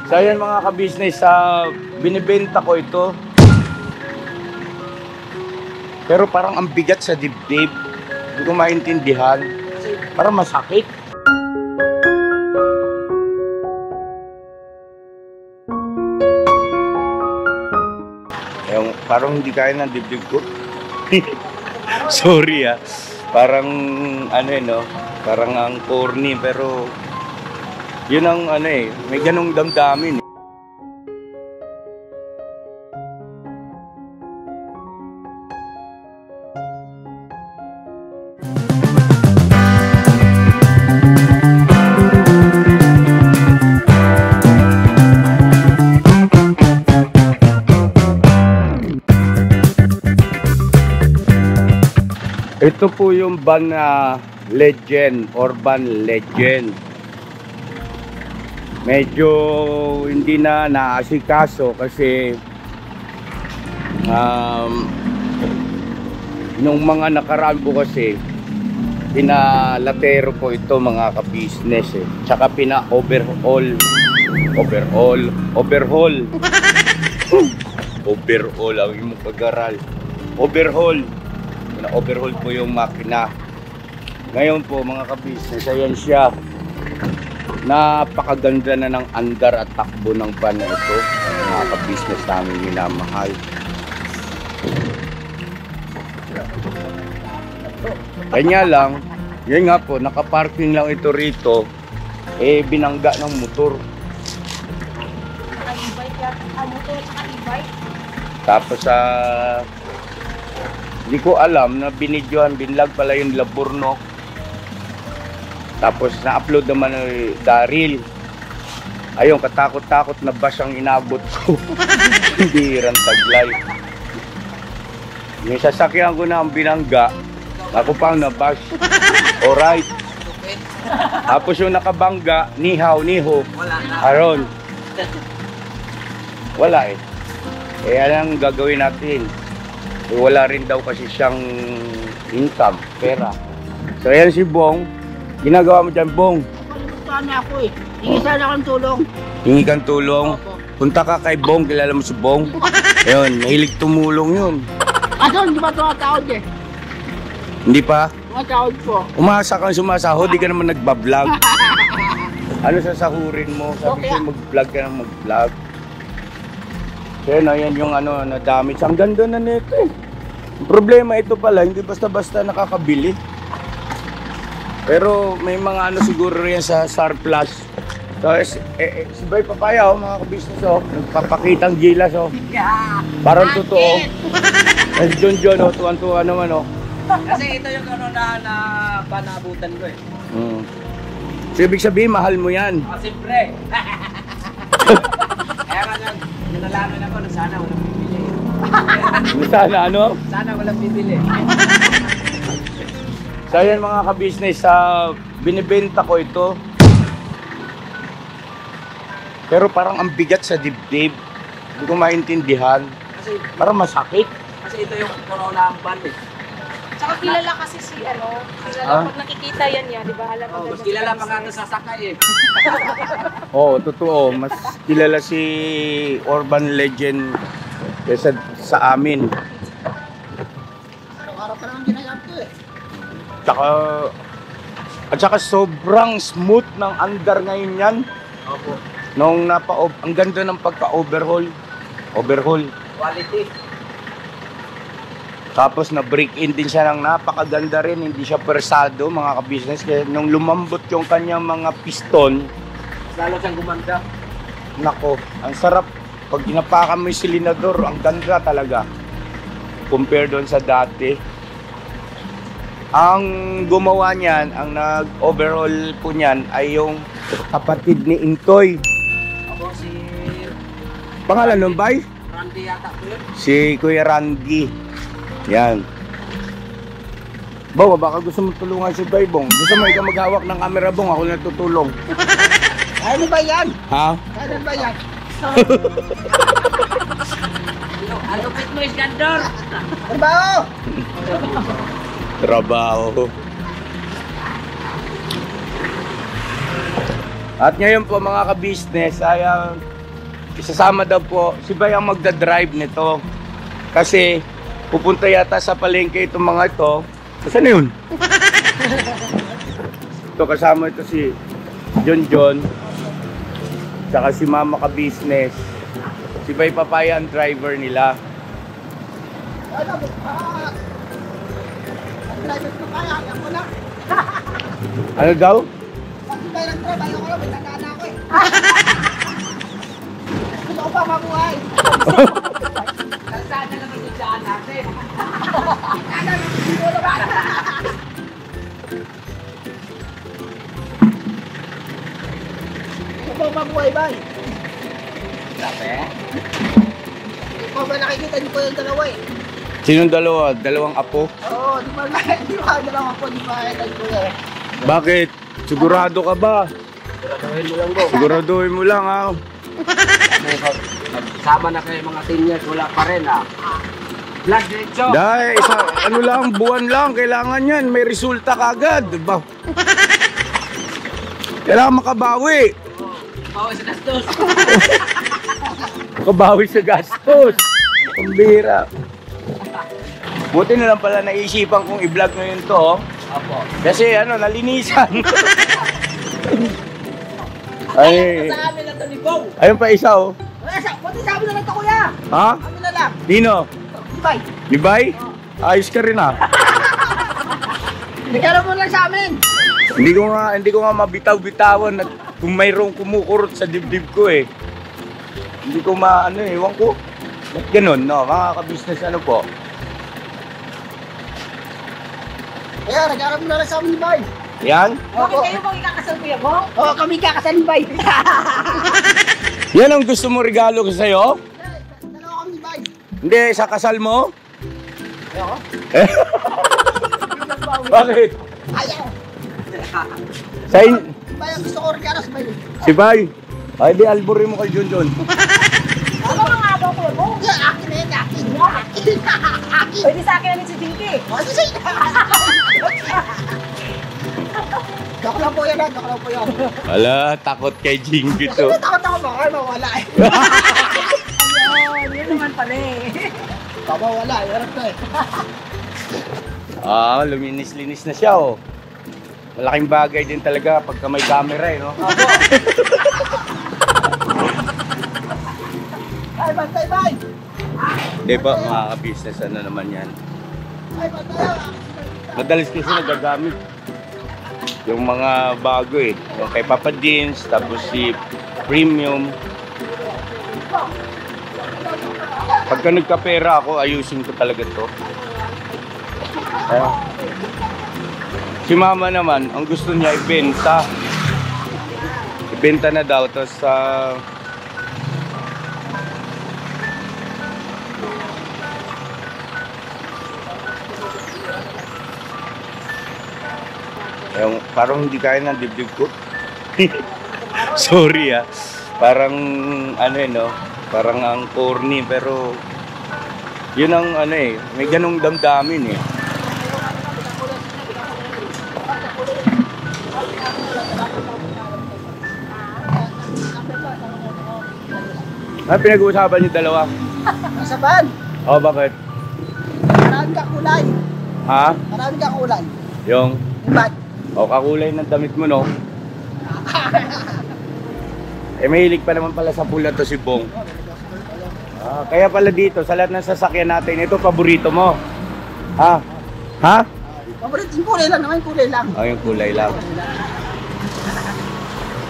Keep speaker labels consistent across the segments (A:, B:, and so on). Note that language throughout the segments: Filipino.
A: So ayan mga ka-business, binibenta ko ito. Pero parang ang bigat sa dibdib. Hindi ko maintindihan. Parang masakit. Yung, parang hindi kaya ng dibdib ko. Sorry Parang ano no, parang ang corny pero yun ang ano may ganong damdamin. Ito po yung van na Legend, Urban Legend. Medyo hindi na naasikaso kasi nung mga nakaraan ko kasi pinalatero ko ito mga ka-business tsaka pina-overhaul ang imong pag-aral. Overhaul po yung makina. Ngayon po mga ka-business, ayan siya. Napakaganda na ng andar at takbo ng van na ito. Mga ka-business namin minamahal. Kanya lang, yun nga po, nakaparking lang ito rito. Binangga ng motor. Tapos hindi ko alam na binidyohan, binlag pala yung Laburnok. Tapos na-upload naman ng Daryl. Ayun, katakot-takot na bash ang inabot ko. Hindi taglay. Yung sasakyan ko na ang binangga, ako pang na-bash. Alright. Tapos yung nakabangga, niho. Aron. Wala anong gagawin natin? Wala rin daw kasi siyang income, pera. So ayan si Bong. Ginagawa mo dyan, Bong?
B: Sana ako Hingi sana akong tulong.
A: Hingi kang tulong? Opo. Punta ka kay Bong, kilala mo si Bong? Ayun, mahilig tumulong yun.
B: Hindi ba tumatawad
A: Hindi pa?
B: Tumatawad po.
A: Umasa kang sumasahod, di ka naman nagbablog. Ano sasahurin mo? Sabi ko mag-vlog ka ng mag-vlog. Kaya ayan yung na damage. Ang ganda na nito Ang problema ito pala, hindi basta-basta nakakabili. Pero may mga siguro yan sa surplus. So, si Bay Papaya mga ka-business nagpapakitang gilas Parang totoo. John tuwan-tuwa naman
B: Kasi ito yung na panabutan ko
A: So, ibig sabihin, mahal mo yan.
B: Siyempre. Kaya nga nalalaman ako na sana walang bibili. Sana walang bibili.
A: So ayan mga ka-business, binibenta ko ito. Pero parang ang bigat sa dibdib. Hindi ko maintindihan. Parang masakit.
B: Kasi ito yung corona ang van
C: Tsaka kilala kasi pag nakikita yan di ba?
B: Mas kilala pa nga ito sa sakay
A: Oo, totoo. Mas kilala si Urban Legend kaysa sa amin.
B: Araw pa naman ginagap ko
A: At saka sobrang smooth ng andar ngayon yan.
B: Opo.
A: Ang ganda ng pagka-overhaul.
B: Quality.
A: Tapos na-break-in din siya ng napakaganda rin. Hindi siya persado mga ka-business. Kaya nung lumambot yung kanyang mga piston,
B: lalo siyang gumanda.
A: Nako, ang sarap. Pag ginapakan mo yung silinador, ang ganda talaga. Compare doon sa dati. Ang gumawa niyan, ang nag-overhaul po niyan ay yung kapatid ni Intoy.
B: Ako si...
A: Pangalan nun, Bay?
B: Randy yata ko yun.
A: Si Kuya Randy. Yan. Bong, baka gusto mo tulungan si Bay, Bong. Gusto mo ikaw maghawak ng camera, Bong. Ako na tutulong.
B: Ano ba yan?
A: Ha?
B: Ano ba yan? Alupit mo, Iskandor! Trabaho!
A: Trabaho. At ngayon po mga ka-business ay isasama daw po, si Bay ang magdadrive nito. Kasi pupunta yata sa palengke itong mga ito. Saan na yun? Ito kasama ito si John. Saka si Mama ka business. Si Bay Papaya ang driver nila. Ano daw?
B: Kalsada naman yung daan natin.
D: Ikaw mabuhay ba?
B: Sabi?
D: Ikaw ba nakikita niyo po yung dalawa eh?
A: Sinong dalawa? Dalawang apo?
D: Oo, di ba dalawa po, di ba nakikita ko eh?
A: Bakit? Sigurado ka ba?
B: Siguraduhin mo lang bro.
A: Siguraduhin mo lang ha.
B: Nagsama na kayo mga seniors, wala pa rin ah. Vlog diretso.
A: Dahil ano lang, buwan lang, kailangan yan. May resulta kagad. Diba? Kailangan makabawi.
B: Bawa sa gastos.
A: Makabawi sa gastos. Pambira. Buti na lang pala naisipan kong i-vlog ngayon to. Oh.
B: Apo.
A: Kasi ano, nalinisan. Ay,
D: Sa amin na to ni Bong.
A: ayun pa isa oh.
D: Buti sa amin na lang to kuya.
A: Ha?
D: Amin na lang.
A: Dino?
D: Di ba?
A: Libay? Ayos ka rin ah.
D: Nagkaroon mo lang sa amin.
A: Hindi ko nga mabitaw-bitawan at kung mayroong kumukurot sa dibdib ko eh. Hindi ko ewan ko. Ba't ganun, no? Mga ka-business ano po?
D: Kaya nagkaroon mo na lang sa amin ni Bay.
A: Yan?
C: Bakit kayo bang ikakasal kuya mo?
D: Oo, kami kakasal ni Bay.
A: Yan ang gusto mo regalo ko sa'yo?
D: Dalawa kami ni Bay.
A: Hindi, sa kasal mo?
D: Oo.
A: Eh? Bakit?
D: Ayaw.
A: Sa
D: Bay, ang gusto ko regalo sa Bay.
A: si Bay? Ay, di alburin mo kay Junjun.
C: Ano mga agaw kuya mo?
D: Akin na yun, akin. Akin. Akin.
C: Pwede sa akin si Dinky.
D: Ano siya? Joke lang po yan, ha? Joke lang po yan.
A: Wala, takot kay Jinky to.
D: Takot ako baka mawala eh.
C: Ayun, yun naman pala eh.
D: Baka mawala, hirap na eh.
A: Ah, luminis-linis na siya oh. Malaking bagay din talaga pagka may camera eh, no?
D: Ay, bantay, Bay!
A: Di ba, mga ka-business, ano naman yan?
D: Ay, bantay!
A: Madalas kasi nagagamit yung mga bago eh. Yung kay Papa Jeans, tapos si Premium. Pagka nagkapera ako, ayusin ko talaga to. Ayan. Si Mama naman, ang gusto niya ibenta. Ibenta na daw. Tapos parang hindi kaya ng dibdib ko. Sorry ah. Parang ano eh no, parang ang corny pero yun ang ano eh, may ganong damdamin eh. Ano pinag-uusapan niyo dalawa?
D: Nasa ban!
A: Oh, bakit?
D: Marami ka kulay.
A: Ha?
D: Marami ka kulay.
A: Yung
D: Ba't?
A: kakulay ng damit mo no? Eh mahilig pa naman pala sa pula to si Bong. Ah, kaya pala dito sa lahat ng sasakyan natin, ito paborito mo. Ha? Ha?
D: Paborito yung kulay lang naman, kulay lang.
A: Oh, yung kulay lang.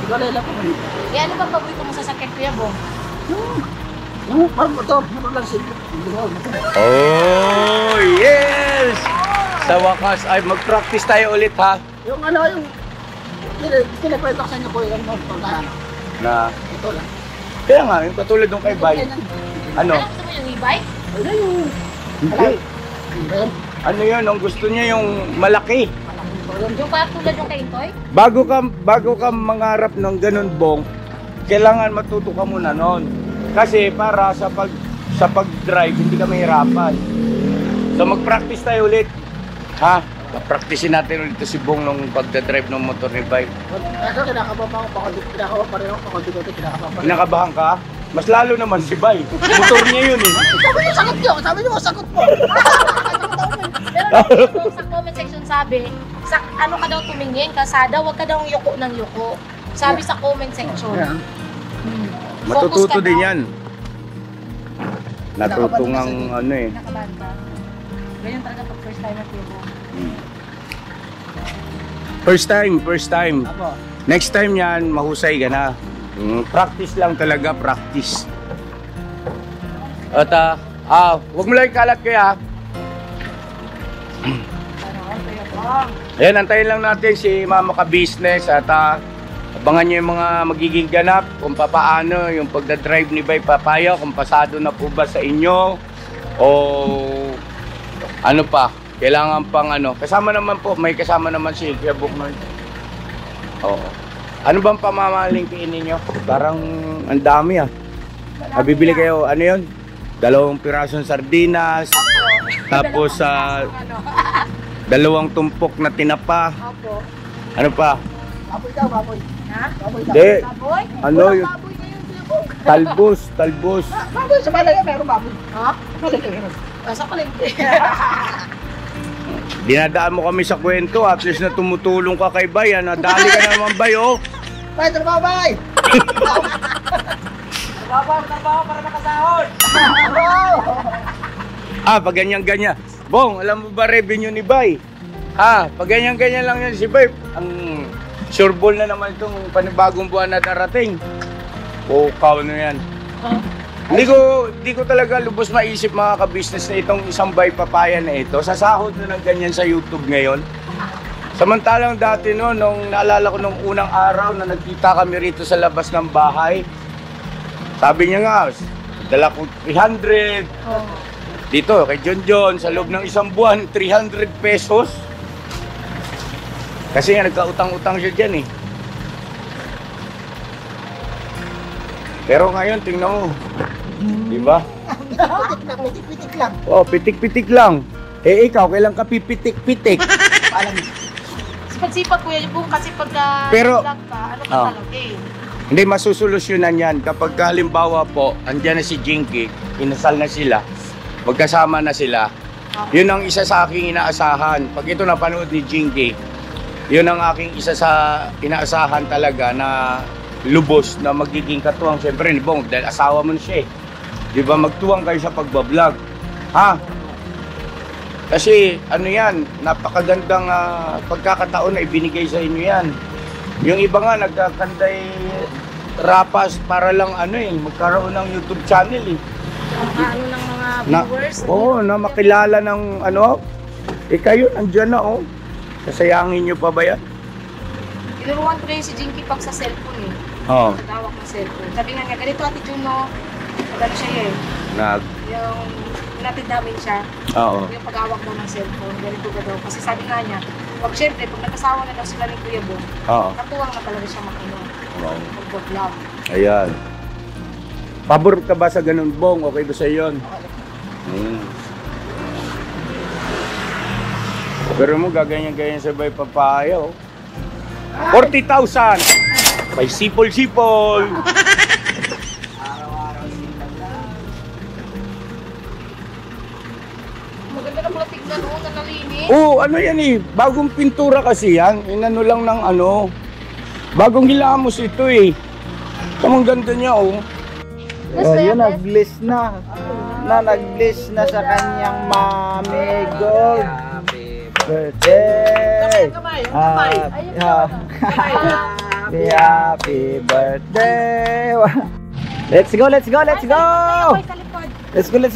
D: Kulay lang paborito.
C: Eh ano ba paborito mo sa sakit kuya mo?
D: Yung parang motor lang siya.
A: Oh, yes! Sa wakas ay mag-practice tayo ulit ha.
D: Yung ano, yung pinakwento ko sa inyo po yung motor lang.
A: Na,
D: Ito lang.
A: kaya nga, yung katulad nung kay Bay. Ano?
C: Ano gusto mo yung e-bike?
D: Ano yung...
A: Hindi.
D: Ayun.
A: Ano yun? Ang gusto niya yung malaki.
C: Yung katulad yung kay Intoy?
A: Bago ka mangarap ng ganun, Bong, kailangan matuto ka muna noon. Kasi para sa pag-drive, hindi ka mahirapan. So mag-practice tayo ulit. Ha? Practicein natin ulit si Bong nung pagdadrive ng motor ni bike.
D: Kaso kinakabahan pa ako, kinakabahan pa rin ako, kinakabahan pa rin.
A: Kinakabahan ka? Mas lalo naman si Bay. Motor niya yun eh.
D: Sabi niyo, sakot niyo. Sabi niyo, sakot po.
C: Pero dito sa comment section sabi, sa ano ka daw tumingin, kasada, wag ka daw yuko ng yuko. Sabi sa comment section.
D: Yeah.
A: Matututo
C: Focus ka
A: din
C: daw.
A: yan. Natutungang ano eh.
C: Nakabahan ka. Ganyan talaga pag first time at yuko.
A: First time.
D: Apo.
A: Next time yan, mahusay ka na. Practice lang talaga, practice. At wag mo lang ikalat kaya. Ayan, antayin lang natin si Mama Ka Business at abangan nyo yung mga magiging ganap kung papaano yung pagdadrive ni Bay Papaya, kung pasado na po ba sa inyo o ano pa, kailangan pang ano. Kasama naman po, may kasama naman si Kuya Buknoy. Oo. Ano bang pamamalingkiin ninyo? Parang ang dami ah. Bibili kayo, ano yun? 2 pirasong sardinas, tapos 2 tumpok na tinapa.
C: Opo.
A: Ano pa?
D: Baboy daw, baboy.
C: Ha?
D: Baboy daw.
A: Hindi.
C: Baboy?
A: Ano
D: Walang
A: yun?
D: baboy ngayon, Kuya Bong.
A: Talbos.
D: Baboy, sa palaya meron baboy.
C: Ha?
D: Sa palaya meron.
C: Sa palengke.
A: Dinadaan mo kami sa kwento, at least na tumutulong ka kay Bay. Nadali ka naman, Bay, oh.
D: Bay, trabaho, bay!
B: Trabaho para makasahod.
A: Pag ganyan-ganyan. Bong, alam mo ba revenue ni Bay? Pag ganyan-ganyan lang yan si Bay, ang sure ball na naman itong panibagong buwan na darating. Kaw na yan. Hindi ko talaga lubos maisip mga ka-business na itong isang Bay Papaya na ito. Sasahod na ng ganyan sa YouTube ngayon. Samantalang dati nung naalala ko nung unang araw na nagkita kami rito sa labas ng bahay, sabi niya nga, dala ko 300. Dito, kay John, sa loob ng isang buwan, 300 pesos. Kasi nga, nagkautang-utang siya dyan eh. Pero ngayon, tingnan mo. Diba?
D: Pitik-pitik lang.
A: Pitik-pitik lang. Ikaw, kailan ka pipitik-pitik?
D: Alam mo.
C: Sipag-sipag Kuya Bong kasi pagka
A: Pero-
C: vlog ka, ano ka talaga eh.
A: Hindi, masusolusyonan yan. Kapag halimbawa po, andyan na si Jinky, inasal na sila, magkasama na sila. Yun ang isa sa aking inaasahan. Pag ito napanood ni Jinky, yun ang aking isa sa inaasahan talaga na lubos na magiging katuwang. Siyempre, Bong, dahil asawa mo na siya eh. Di ba, magtuwang kayo sa pagbablog. Kasi, ano yan, napakagandang pagkakataon na ibinigay sa inyo yan. Yung iba nga, nagkakanday rapas para lang magkaroon ng YouTube channel eh.
C: Ano ng mga viewers.
A: Na makilala ng kayo, andyan na oh. Sasayangin nyo pa ba yan?
C: Tinuruan ko na yung si Jinky pag sa cellphone eh.
A: Oo.
C: Tawag ng cellphone. Sabi nga niya, ganito Ate Juno. Magano siya eh. Yung napid namin siya.
A: Oo.
C: Yung pag-awak mo ng cellphone, ganito ka daw. Kasi sabi nga niya, syempre, pag nagkasawa na daw sila ni Kuya Bong,
A: Oo.
C: natuwang na talaga siya mag-vlog.
A: Ayan. Pabor ka ba sa ganun, Bong? Okay ba sa yun? Pero mo gaganyan-ganyan sa Bay Papaya, oh. 40,000! May sipol-sipol!
C: Maganda na pala tignan o, nanalinis.
A: Ano yan eh. Bagong pintura kasi yan. Inano lang ng bagong hilamos ito eh. Kamang ganda niya oh.
D: Yun, nag-bliss na. Nag-bliss na sa kanyang mami. Gold. Birthday! Happy birthday! Let's go! Let's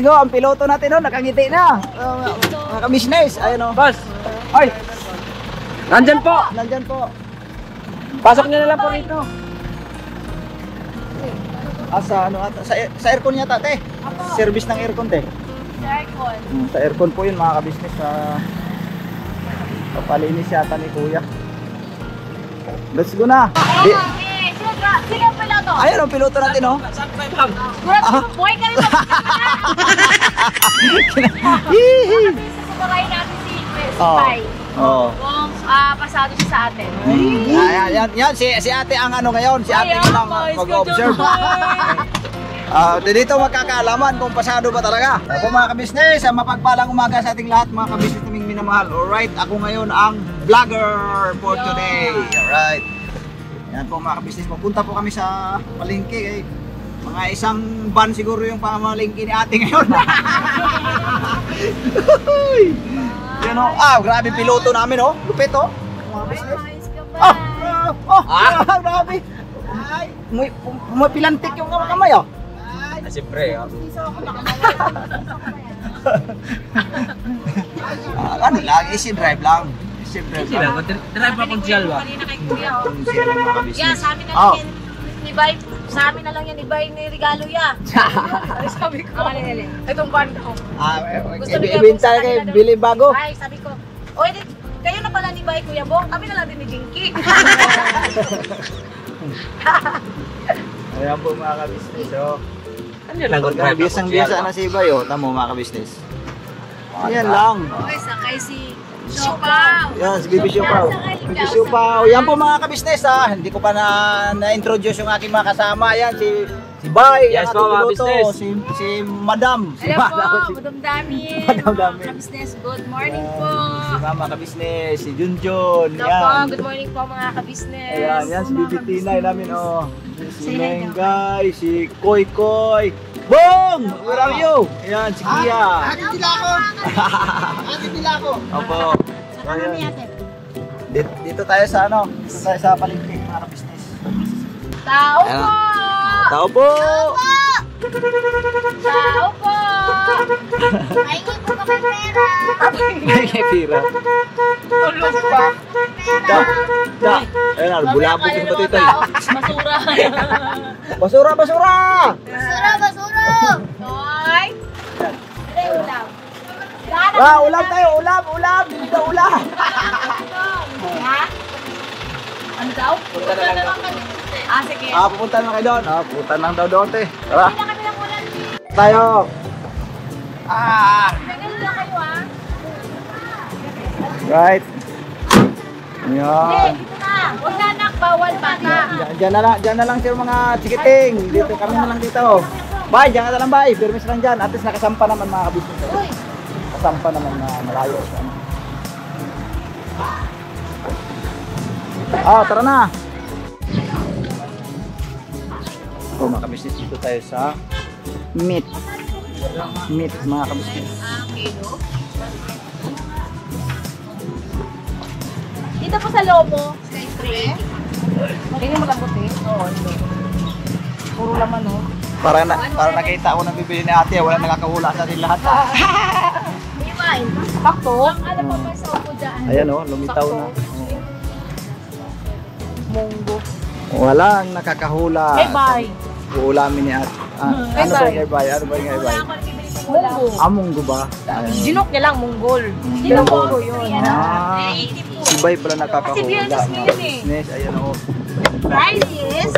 D: go! Ang piloto natin nakangiti na. Mga ka-business, ayun
B: Boss. Ay. Nandyan po.
D: Nandyan po.
B: Pasok niyo na lang po rito.
D: Sa aircon yata, te. Service ng aircon, te.
C: Sa aircon.
D: Sa aircon po yun, mga ka-business. Papalinis yata ni Kuya. Let's go na.
C: Sino ang piloto?
D: Ayun ang piloto natin, oh.
C: Siguro, buhay ka rin ba? Sasabakayin natin si Pai. Kung pasado siya sa atin.
D: Yan. Si ate ang ngayon. Si ate lang mag-observe. Dito magkakaalaman kung pasado ba talaga. Ako mga kabisnes, mapagpalang umaga sa ating lahat mga kabisnes naming minamahal. Alright, ako ngayon ang vlogger for today. Alright. Yan po mga kabisnes, pupunta po kami sa palengke. Mga isang van siguro yung pamalengke ni ate ngayon. Yan o, grabe piloto namin oh. Lupit oh. Mga kabisnes. Grabe. May pilantik yung kamay oh.
B: Siyempre,
D: Ano lang, easy drive lang. Easy drive lang.
B: Drive pa kung siyal ba?
C: Yeah, sa amin na lang yan. Ni Bay, sa amin na lang yan ni Bay ni regalo ya. Sabi ko. Itong band ko.
D: Ibinta kayo, bili bago.
C: Ay, sabi ko. O, edit, kayo na pala ni Bay, Kuya Bong. Kami na lang din ni Jinky.
D: Ayan po mga kabisnes oh.
B: Ano lang kung drive pa kung
D: Biyasang-biyasa na si Ibay oh. Tamo mga kabisnes. Ayan lang.
C: Okay, sakay si Siopaw.
D: Yan, si Bibi Siopaw. Bibi Siopaw. Yan po mga kabisnes ha. Hindi ko pa na-introduce yung aking mga kasama. Yan, si Bay.
B: Yes
D: ang
B: po, mga
D: ating piloto.
B: business.
D: Si Madam.
C: Hello po, Madam Dami.
D: Madam Dami.
C: Business, good morning po.
D: Si Mama kabisnes. Si Junjun.
C: Hello po,
D: Yan.
C: good morning po mga kabisnes.
D: Ayan, yan si Bibi Tinay namin oh. Si Mengay, si Koy Koy. Bong! Where are you? Ayan, si Kia. Ate Dilako. Ate Dilako. Opo. Ayan. Dito tayo sa ano? Dito tayo sa palengke mga business.
C: Tao po!
D: Tao po!
C: Tao po! Pahingi po kami pera!
D: Kay Pira.
C: Tulog pa!
D: Da. Ayan, bulabog yung bato ito.
C: Basura!
D: Basura, basura!
C: Basura, basura! Hoy! Ano yung ulam?
D: Ulam tayo, ulam! Dito ulam!
C: Ha? Ano daw?
D: Punta na lang
C: kami. Sige.
D: Pupunta na kayo doon. Pupunta lang daw doon, te. Tara.
C: Hindi na kami ng ulan.
D: Tayo.
C: Ganun lang kayo
D: Right.
C: Hindi,
D: Ayan.
C: dito na. Huwag na anak, bawal bata.
D: Diyan na lang sir mga chikiting. Dito kami na lang dito. Bye, diyan ka na lang bye. Permis lang diyan. At least nakasampa naman mga kabisnes.
C: Uy!
D: Nakasampa naman na malayo. Tara na. Mga kabisnes, dito tayo sa meat. Meat mga kabisnes.
C: Kilo. Dito po sa Lobo. Sky 3. Hindi mo malambot eh. Oo. Puro laman oh.
D: Para nakita ko nang bibili ni ate, wala nakakahula sa atin lahat.
C: Iwan. Sakto. Ano pa ba sa upo dyan?
D: Ayan oh, lumitaw na.
C: Munggo.
D: Walang nakakahula.
C: Hey, bye.
D: Uulamin ni ate. Ano ba yung ibay? Ano ba yung ibay?
C: Munggo.
D: Munggo ba? Ayan.
C: Ginok niya lang, munggol.
D: Munggol.
C: Yun.
D: Si Bay pala nakakahula.
C: Kasi biyernes
D: mga
C: ngayon eh.
D: business. Ayan oh.
C: Fridays.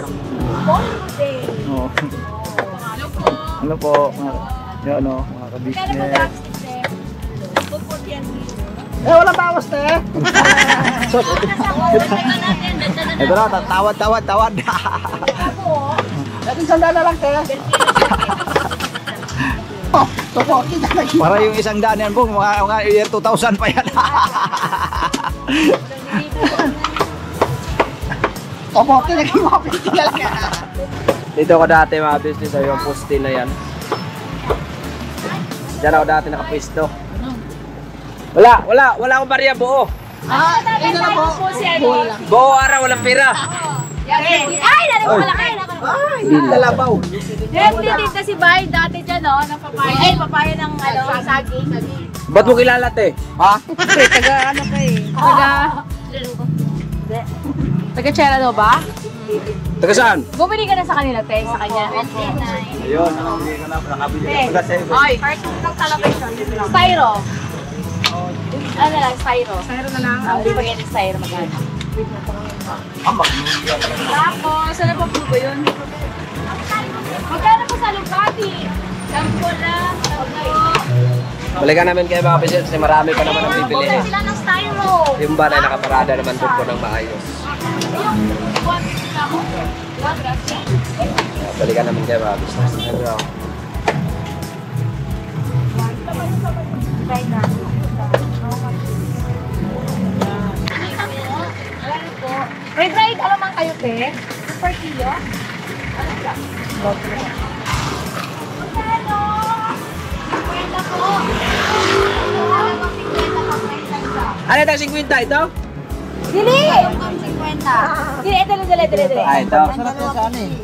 C: Bongo day.
D: Oh.
C: Ano po?
D: Ano po? Yan oh, mga kabisnes. Walang bawas te. Ito na, tawad. Dating sandaan na lang te. Para yung isang daan yan po, mga year 2000 pa yan. Opo, kinagin mo talaga.
B: Dito ako dati mga business ay yung poste na yan. Diyan ako dati nakapwesto. Wala akong barya buo.
C: Ito na po.
B: Buo araw, walang pera.
C: Ay, nari ko malaki.
D: Lalabaw.
C: Dito si Bay, dati dyan o, ng papaya. Ay, papaya ng saging.
B: Ba't mo kilala te?
D: Ha?
C: Taga ano ka eh? Taga Cherano ba?
B: Taga saan?
C: Bumili ka na sa kanila, te, sa kanya.
D: Ayun, nakabili ko na, nakabili ko na sa iyo.
C: Ay, cartoon ng television. Styro. Ano lang, Styro. Styro na lang. Hindi pa ganyan Styro magkano. Tapos, ano pa po ba yun? Magkano po sa Lugati? Sampo lang.
B: Balikan namin kayo mga business kasi marami pa naman ang bibili.
C: Buksan sila ng Styro.
B: Yung ba na nakaparada naman doon po ng maayos.
D: Balikan namin kayo mga business.
C: May dried alamang kayo, te? Per kilo? Ano ba? Ano? 50 po. Alamang 50 pa 50.
B: Ano ito, 50 ito?
C: Dili! 50. Dili, dili.
D: Ah, ito.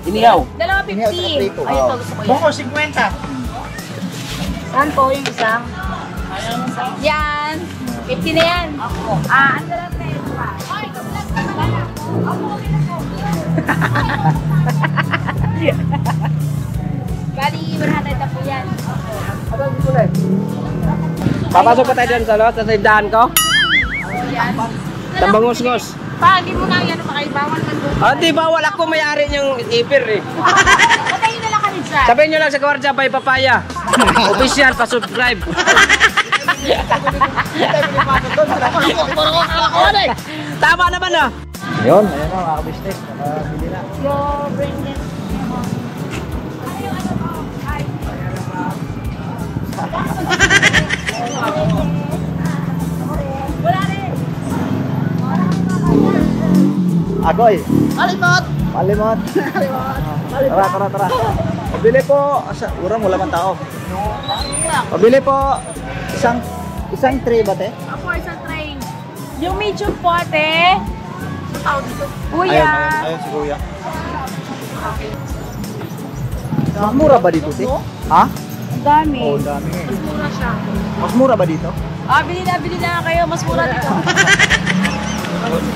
B: Inihaw.
C: Dalawa 50. Ayun to, gusto ko yan.
B: Boko, 50.
C: Saan po yung isang? Yan. 50 na yan. Ah, ano lang na yun? Ay, kamulang ka pala. Ako, okay na po. Bali, 100 na po yan.
B: Papasok pa tayo dyan sa lot, sa tindahan ko.
C: Yan.
B: Tambangusgos.
C: Pa, hindi mo na yan makaibawal man doon.
B: Ah, di ba wala ko may-ari niyang ipir eh.
C: Patayin na lang kami dyan.
B: Sabihin nyo lang sa Kawarja by Papaya. Official, pa-subscribe. Tama naman ah.
D: Yun, ayun na mga business. Nakabili na.
C: Your brainless. Wala rin.
D: Agoy. Malimot. Tara. Pabili po. Urang wala man tao. Pabili po. Isang tray ba, te?
C: Ako, isang train. Yung medium po, ate. Kuya.
D: Ayun si Kuya. Mas mura ba dito, te? Ha?
C: Ang dami.
D: Oo, dami.
C: Mas mura siya.
D: Mas mura ba dito?
C: Ah, bili na kayo. Mas mura dito.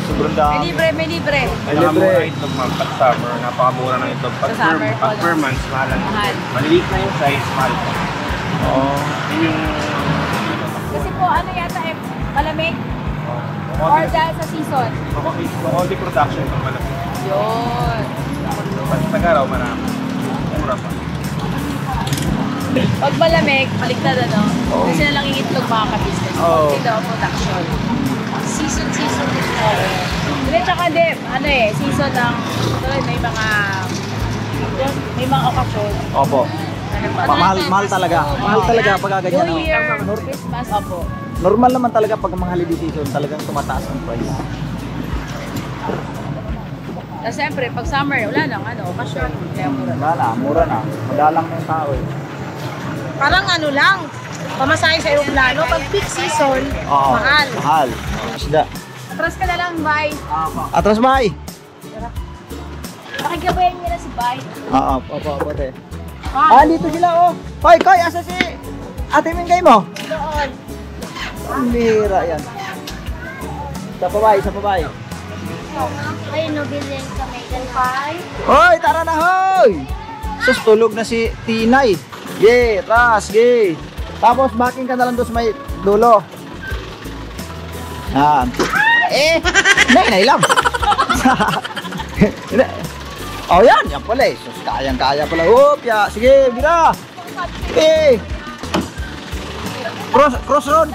D: Sobrang dami.
C: May libre.
D: Ay, libre.
E: Itlog ma'am, pag summer, napakamura ng itlog. Pag
C: Sa summer,
E: pag per month, mahal.
C: Mahal.
E: Maliliit na yung size, mahal po.
D: Oo.
E: Yun yung...
C: Kasi po, ano yata eh, malamig? Or dahil sa season?
E: All the production ng malaki.
C: Yun.
E: Pag tagaraw, marami. Mura pa.
C: Pag malamig, baliktad ano? Kasi na lang yung itlog mga ka-business.
D: Oo.
C: Hindi daw production. Season din po. Hindi, tsaka di, ano eh, season ng, may mga okasyon.
D: Opo. Mahal talaga. Mahal talaga pag ganyan.
C: New Year, Christmas, opo.
D: Normal naman talaga pag mga holiday season, talagang tumataas ang price.
C: Tapos siyempre, pag summer, wala nang okasyon. Kaya mura.
D: Mura na. Madalang ng tao eh.
C: Parang ano lang, pamasahe sa aeroplano. Pag peak season,
D: Oo.
C: mahal.
D: Mahal. Isda.
C: Atras ka na lang, bye.
D: Atras bay.
C: Pakigabayan niya na si bye.
D: Opo, te. Dito sila oh. Hoy, asa si Ate Mingay mo?
C: Doon.
D: Ang bihira yan. Sa pabay.
C: Ay, nobilin kami. Bye.
D: Hoy, tara na hoy! Sus, tulog na si Tinay. Ge, ras, ge. Tapos backing ka na lang doon sa may dulo. Yan. Nailam. Oh, yan pala eh. Sus, kayang-kaya pala. Ya. Sige, bira. Cross run.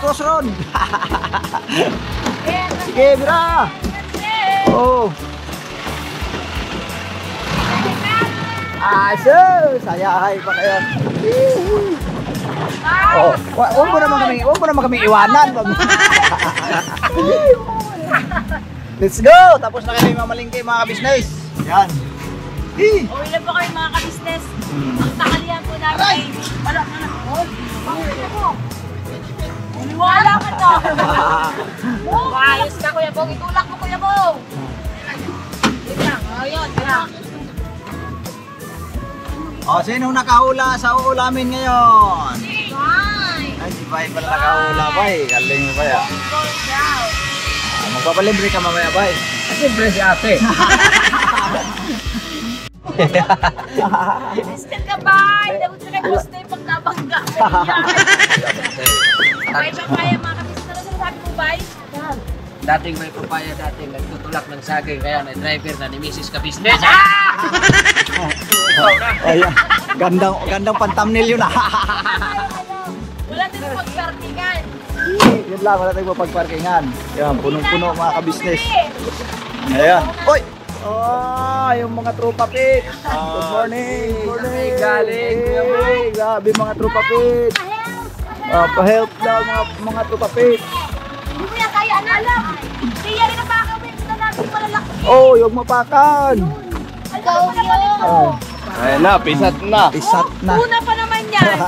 D: Sige, bira. Oh. Sayahay pa kayo. Oh, huwag mo naman kami iwanan. Let's go. Tapos na kayo mamalingkay mga ka-business. Yan.
C: Uwi na po kayo mga ka-business. Ang takalihan po namin. Wala ka na. Wala ka to. Ayos ka, Kuya Bong. Itulak mo, Kuya Bong. Yun lang. Ayun.
D: Oh, sino nakahula sa uulamin ngayon?
C: Bye.
D: Ay, si Bay pala nakahula, Bay. Galing mo, Bay. Magpapalibre ka mamaya, Bay.
B: Siyempre si ate.
C: Biscuit ka, bye. Dapat ka na gusto yung pagkabangga. Bye, papaya mga ka-business. Ano sinasabi mo, bye?
B: Dating may papaya, dating nagtutulak ng saging, kaya may driver na ni Mrs. Ka-Business.
D: Ayan. Gandang pan-thumbnail yun.
C: Wala din yung pagkartingan.
D: Yun lang, wala tayong mapagparkingan. Yan, punong-puno mga ka-business. Ayan. Oy! Oh, yung mga tropa pit. Good morning. Good morning.
B: Galing.
D: Hey, grabe mga tropa pit. Pa-help daw mga tropa pit.
C: Hindi mo yan kaya alam. Kaya rin ang pakawin na natin malalaki.
D: Oh, yung mapakan.
C: Ikaw yun.
D: Oh,
A: Ayan na, pisat na.
D: isat na.
C: Una pa naman yan.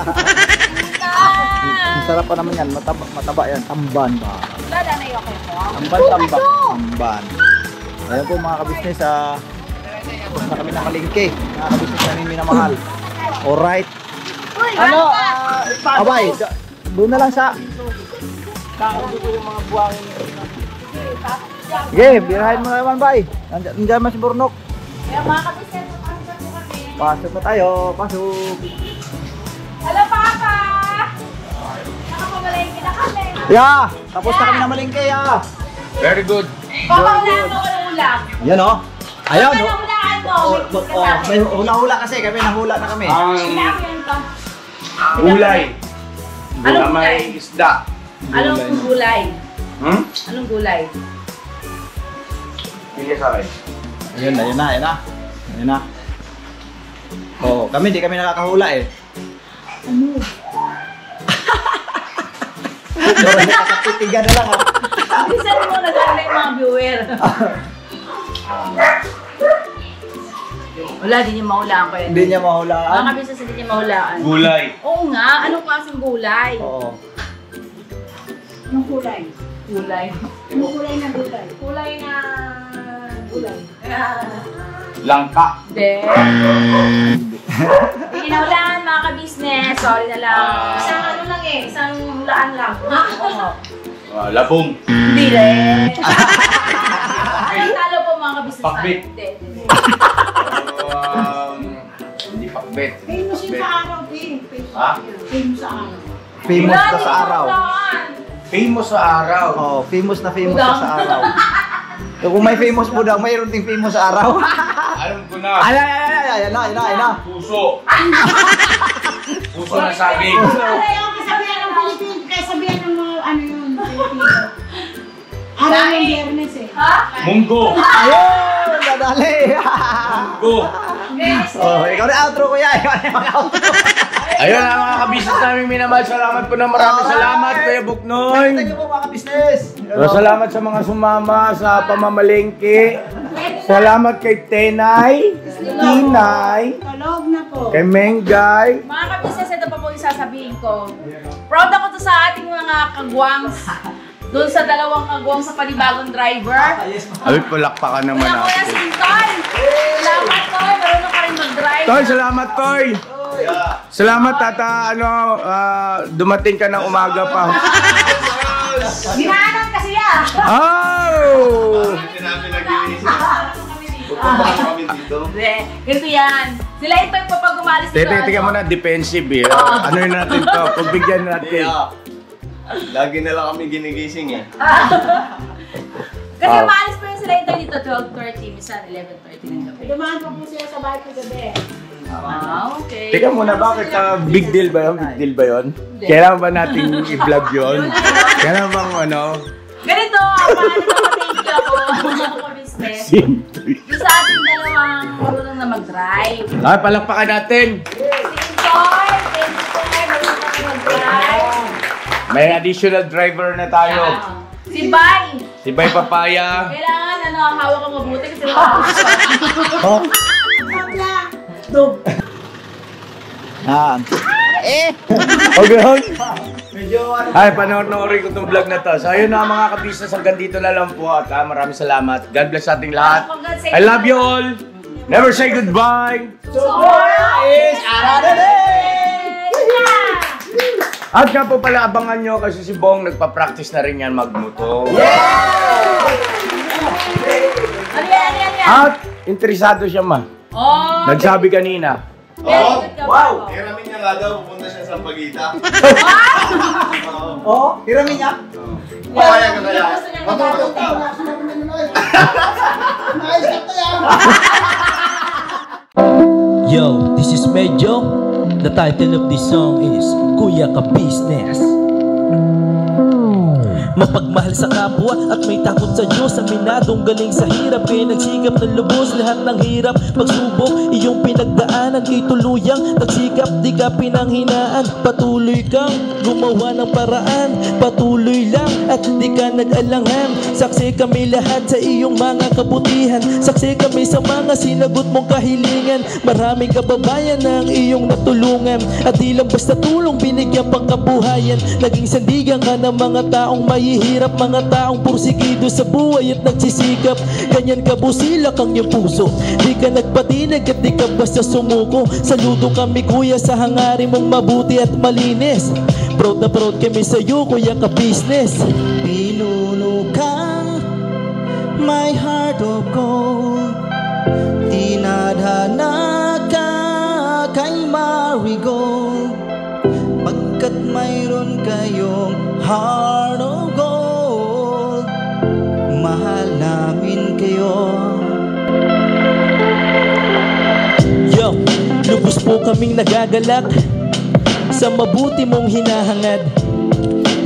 D: Ang sarap pa naman yan. Mataba yan. Tamban ba?
C: Wala na yung ko.
A: Tambal-tambak.
D: Tamban. Ayan po mga kabisnes. Tapos na kami nakalingke. Mga kabisnes namin minamahal. Alright.
C: Uy,
D: Ano?
C: bata.
D: Abay, doon na lang sa... Sige, birahin mo na naman, bay. Nandiyan mas Burnok.
C: Kaya mga kabisnes, pasok po kami.
D: Pasok na tayo, pasok.
C: Hello, Papa! Nakapamalengke na kami.
D: Yeah, tapos na kami na malingke, yeah.
A: Very good.
C: Papa, ulaan mo ng ulam.
D: Yan, oh. Ayaw, no?
C: Ulaan mo.
D: May hula-hula kasi, kami nahula na kami.
A: Ang
C: Ulaan mo yun to.
A: gulay.
C: Anong
A: Na
C: gulay?
A: may isda.
C: Anong gulay?
A: Hmm?
C: Anong gulay?
A: Sige sa akin.
D: Ayun na, ayun na, ayun na. Ayun na. Oo, kami, di kami nakakahula eh.
C: Ano?
D: Pero nakakatitigan na lang, ah.
C: Bisan mo nag-alay mga viewer. Wala, di niya mahulaan ko yun.
D: Hindi niya mahulaan.
C: Mga kabisnes, hindi niya mahulaan.
A: Gulay.
C: Oo nga, anong klaseng gulay?
D: Oo.
C: Anong kulay? Kulay. Anong kulay na gulay? Kulay na... gulay.
A: Langka.
C: Hindi. Hindi na hulaan mga kabisnes. Sorry na lang. Isang ano lang eh. Isang hulaan lang. Oo.
A: Labong.
C: Hindi rin. Anong talo po mga kabisnes?
A: Pakbit.
C: Hindi.
A: Hindi pakbet.
F: Famous yung sa araw, Pin.
A: Ha?
F: Famous sa araw.
D: Famous na sa araw.
A: Famous sa araw.
D: Oo, famous na sa araw. So, kung may famous budang, mayroon ding famous sa araw.
A: Alam ko na.
D: Ay, ayan na.
A: Puso. Puso na saging.
F: Ayaw kasabihan ng Pilipino, kaya sabihan ng mga ano yun, Pilipino. Araw ng Biyernes eh.
C: Ha?
A: Munggo.
D: Ayun, dadali.
A: Munggo.
D: Oh, ikaw na outro, kuya. Ikaw na mag-outro.
A: Ayun na mga kabisnes namin minamahal. Salamat po na maraming salamat, Kuya Buknoy.
D: Thank you po mga business.
A: Salamat sa mga sumama sa pamamalengke. Salamat kay Tenay, Tinay,
F: Kalog na po.
A: kay Mengay.
C: Mga kabisnes, ito pa po yung sasabihin ko. Proud ako to sa ating mga kagwangs. Doon sa dalawang kagwang sa panibagong driver.
A: Ay, palakpakan naman
C: Una ko na
A: natin.
C: si Toy. Salamat, Toy. Marunong ka rin mag-drive.
A: Toy, salamat, Toy. Salamat, tata. Dumating ka ng umaga pa.
C: Ginaanan kasi yan.
A: Oh!
C: Hindi. Ganito yan. Sila ito yung pag umalis dito.
A: Teka mo na, defensive eh. Ano yun natin to? Pagbigyan natin.
E: Lagi na lang kami ginigising eh.
C: Kasi umalis pa yun sila ito dito 12:30. Minsan 11:30 ng gabi.
F: Dumaan pa po sila sa bahay ko gabi.
C: Okay.
A: Teka muna, bakit big deal ba yun? Big deal ba yun? Kailangan ba natin i-vlog yun? Kailangan bang ano?
C: Ganito, paano na thank you ako mga business.
A: Simple.
C: Yung sa ating dalawang marunong na mag-drive.
A: Ay, palakpakan natin.
C: Si Joy, thank you po kayo marunong na mag-drive.
A: May additional driver na tayo.
C: Si Bay.
A: Si Bay Papaya.
C: Kailangan hawak ka mabuti kasi nakakasya.
D: Oh.
F: Pabla!
D: Yan.
A: Okay, hon.
D: Medyo ano.
A: Ay, panoorin ko itong vlog na to. So, ayun na mga kabisnes, hanggang dito na lang po. At maraming salamat. God bless sa ating lahat. I love you all. Never say goodbye.
C: Tomorrow
D: is another day!
A: At nga po pala, abangan nyo kasi si Bong nagpa-practice na rin yan magmoto.
C: Ano yan?
A: At interesado siya ma.
C: Oh,
A: Nagsabi kanina.
E: Oh,
C: wow!
E: hiramin niya nga daw, pupunta siya sa Pagita.
D: Oh, hiramin niya.
E: Papaya ka kaya.
C: Gusto niya magpapunta.
G: Yo, this is Medyo. The title of this song is Kuya Ka Business. Mapagmahal sa kapwa at may takot sa Diyos. Aminadong galing sa hirap, kaya nagsikap ng lubos. Lahat ng hirap, pagsubok, iyong pinagdaanan. Kay tuluyang nagsikap, di ka pinanghinaan. Patuloy kang gumawa ng paraan. Patuloy lang at di ka nag-alangan. Saksi kami lahat sa iyong mga kabutihan. Saksi kami sa mga sinagot mong kahilingan. Maraming kababayan na ang iyong natulungan. At di lang basta tulong, binigyan pang kabuhayan. Naging sandigan ka ng mga taong mahihirap, mga taong pursigido sa buhay at nagsisikap. Ganyan ka busilak ang iyong puso, di ka nagpatinag at di ka basta sumuko. Saludo kami kuya sa hangarin mong mabuti at malinis. Proud na proud kami sa iyo kuya ka-business.
H: Pinunukang my heart of gold, tinadhana ka kay marigold. Pagkat mayroon kayong heart of gold, mahal namin kayo.
G: Yo, lubos po kaming nagagalak sa mabuti mong hinahangad.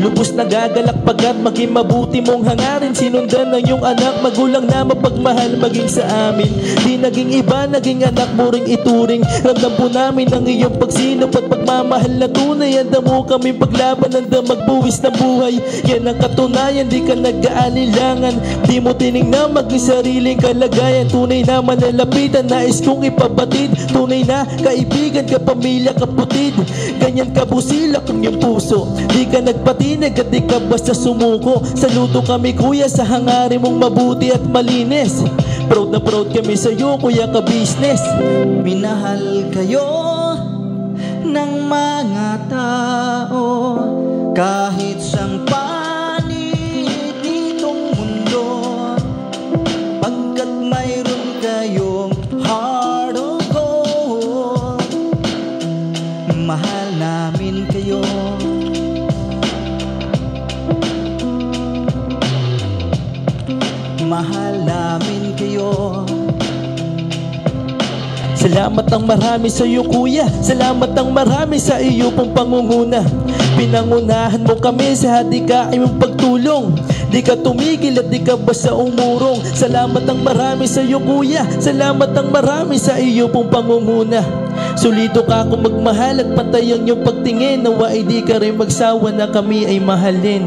G: Lubos nagagalak pagkat maging mabuti mong hangarin. Sinundan ng iyong anak, magulang na mapagmahal maging sa amin. Di naging iba, naging anak mo ring ituring. Ramdam po namin ang iyong pagsinop at pagmamahal na tunay. Handa mo kami paglaban, handa magbuwis ng buhay. Yan ang katunayan, di ka nag-aalilangan. Di mo tinignan maging sariling kalagayan. Tunay na manalapitan, nais kong ipabatid. Tunay na kaibigan, kapamilya, kaputid. Ganyan kabusilak ang iyong puso, di ka nagpatinag at di ka basta sumuko. Saludo kami kuya sa hangarin mong mabuti at malinis. Proud na proud kami sa iyo kuya ka-business.
H: Minahal kayo ng mga tao kahit sang panig nitong mundo. Pagkat mayroon kayong heart of gold, mahal namin kayo. Mahal namin kayo.
G: Salamat ang marami sa iyo kuya, salamat ang marami sa iyo pong pangunguna. Pinangunahan mo kami sa hadikain mong pagtulong. Di ka tumigil at di ka basta umurong. Salamat ang marami sa iyo kuya, salamat ang marami sa iyo pong pangunguna. Sulido ka kung magmahal at patay ang iyong pagtingin. Nawa ay di ka rin magsawa na kami ay mahalin.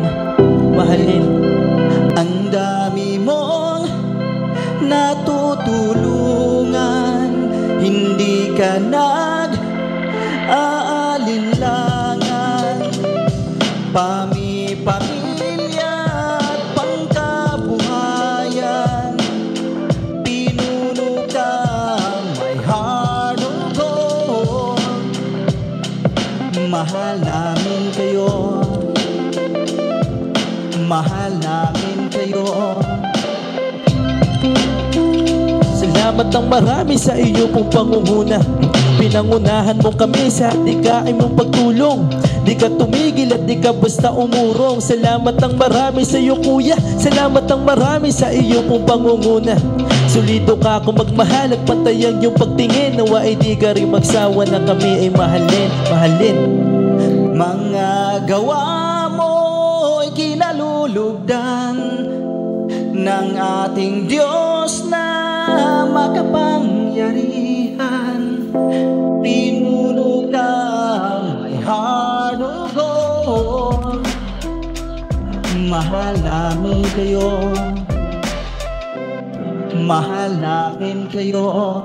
G: Mahalin.
H: Ang dami mong natutulungan, hindi ka nag-aalinlangan. Pamilya at pangkabuhayan, pinuno ka may heart of gold. Mahal namin kayo, mahal namin kayo.
G: Salamat ang marami sa iyo pong pangunguna. Pinangunahan mo kami sa hadikain mong pagtulong. Di ka tumigil at di ka basta umurong. Salamat ang marami sa iyo kuya, salamat ang marami sa iyo pong pangunguna. Sulido ka kung magmahal at patay ang iyong pagtingin. Nawa ay di ka rin magsawa na kami ay mahalin. Mahalin.
H: Mga gawa mo'y kinalulugdan ng ating Diyos na makapangyarihan. Pinuno ka may heart of gold. Mahal namin kayo, mahal namin kayo.